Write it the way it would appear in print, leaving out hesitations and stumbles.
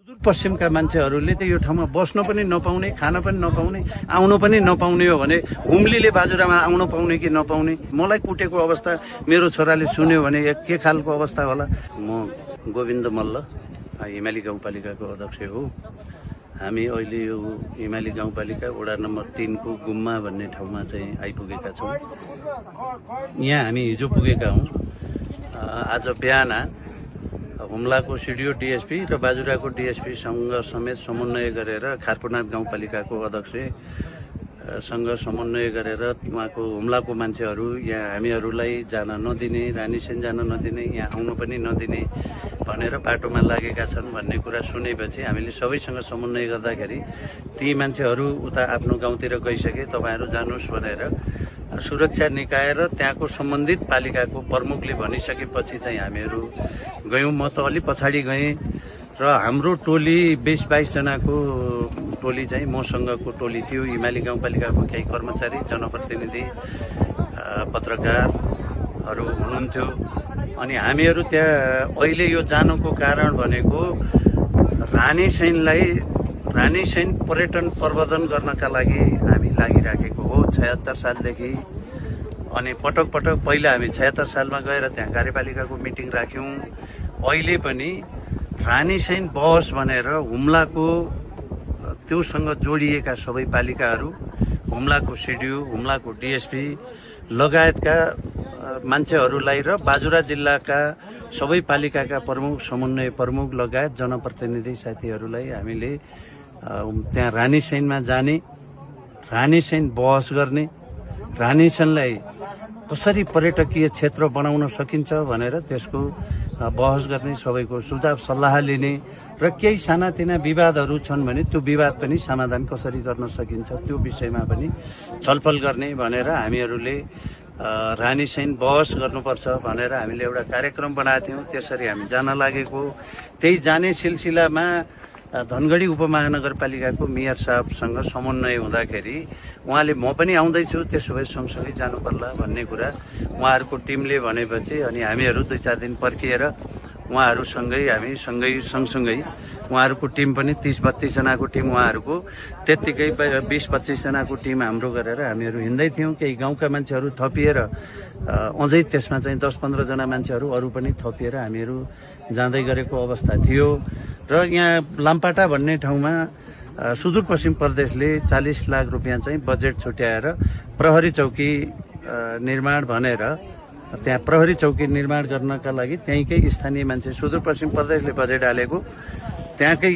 पश्चिमका मान्छेहरूले त यो ठाउँमा बस्न पनि नपाउने, खान पनि नपाउने, आउन पनि नपाउने हो भने हुम्लीले बाजुरामा आउन पाउने कि नपाउने, मलाई कुटेको अवस्था मेरो छोराले सुन्यो भने के खालको अवस्था होला। म गोविन्द मल्ल हिमाली गाउँपालिकाको अध्यक्ष हो। हामी अहिले यो हिमाली गाउँपालिका वडा नम्बर 3 को गुम्मा भन्ने ठाउँमा चाहिँ आइपुगेका छौँ। यहाँ हामी हिजो पुगेका हौँ। आज बिहान हुम्लाको सिडिओ डिएसपी र बाजुराको डिएसपीसँग समेत समन्वय गरेर खारपुनाथ गाउँपालिकाको अध्यक्षसँग समन्वय गरेर उहाँको हुम्लाको मान्छेहरू यहाँ हामीहरूलाई जान नदिने, रानीसेन जान नदिने, यहाँ आउनु पनि नदिने भनेर बाटोमा लागेका छन् भन्ने कुरा सुनेपछि हामीले सबैसँग समन्वय गर्दाखेरि ती मान्छेहरू उता आफ्नो गाउँतिर गइसके, तपाईँहरू जानुहोस् भनेर सुरक्षा निकाय र त्यहाँको सम्बन्धित पालिकाको प्रमुखले भनिसकेपछि चाहिँ हामीहरू गयौँ। म त अलि पछाडि गएँ र हाम्रो टोली 20-22 जनाको टोली चाहिँ मसँगको टोली थियो। हिमाली गाउँपालिकाको केही कर्मचारी, जनप्रतिनिधि, पत्रकारहरू हुनुहुन्थ्यो। अनि हामीहरू त्यहाँ अहिले यो जानुको कारण भनेको रानीसेन पर्यटन प्रवर्धन गर्नका लागि हामी लागिराखेको हो 76 सालदेखि। अनि पटक पटक पहिला हामी 76 सालमा गएर त्यहाँ कार्यपालिकाको मिटिङ राख्यौँ। अहिले पनि रानीसेन बस भनेर हुम्लाको त्योसँग जोडिएका सबै पालिकाहरू, हुम्लाको सिडिओ, हुम्लाको डिएसपी लगायतका मान्छेहरूलाई र बाजुरा जिल्लाका सबै पालिकाका प्रमुख, समन्वय प्रमुख लगायत जनप्रतिनिधि साथीहरूलाई हामीले त्यहाँ रानीसेनमा जाने, रानीसेन बहस गर्ने, रानीसेनलाई कसरी पर्यटकीय क्षेत्र बनाउन सकिन्छ भनेर त्यसको बहस गर्ने, सबैको सुझाव सल्लाह लिने र केही सानातिना विवादहरू छन् भने त्यो विवाद पनि समाधान कसरी गर्न सकिन्छ त्यो विषयमा पनि छलफल गर्ने भनेर हामीहरूले रानीसेन बहस गर्नुपर्छ भनेर हामीले एउटा कार्यक्रम बनाएको थियौँ। त्यसरी हामी जान लागेको। त्यही जाने सिलसिलामा धनगढी उपमहानगरपालिकाको मेयर साहबसँग समन्वय हुँदाखेरि उहाँले म पनि आउँदैछु, त्यसो भए सँगसँगै जानु पर्ला भन्ने कुरा उहाँहरूको टिमले भनेपछि अनि हामीहरू 2-4 दिन पर्खिएर उहाँहरूसँगै हामी सँगसँगै उहाँहरूको टिम पनि 30-32 जनाको टिम, उहाँहरूको त्यत्तिकै 20-25 जनाको टिम हाम्रो गरेर हामीहरू हिँड्दै थियौँ। केही गाउँका मान्छेहरू थपिएर अझै त्यसमा चाहिँ 10-15 जना मान्छेहरू अरू पनि थपिएर हामीहरू जाँदै गरेको अवस्था थियो। र यहाँ लाम्पाटा भन्ने ठाउँमा सुदूरपश्चिम प्रदेशले 40 लाख रुपियाँ चाहिँ बजेट छुट्याएर प्रहरी चौकी निर्माण भनेर त्यहाँ प्रहरी चौकी निर्माण गर्नका लागि त्यहीँकै स्थानीय मान्छे, सुदूरपश्चिम प्रदेशले बजेट हालेको त्यहाँकै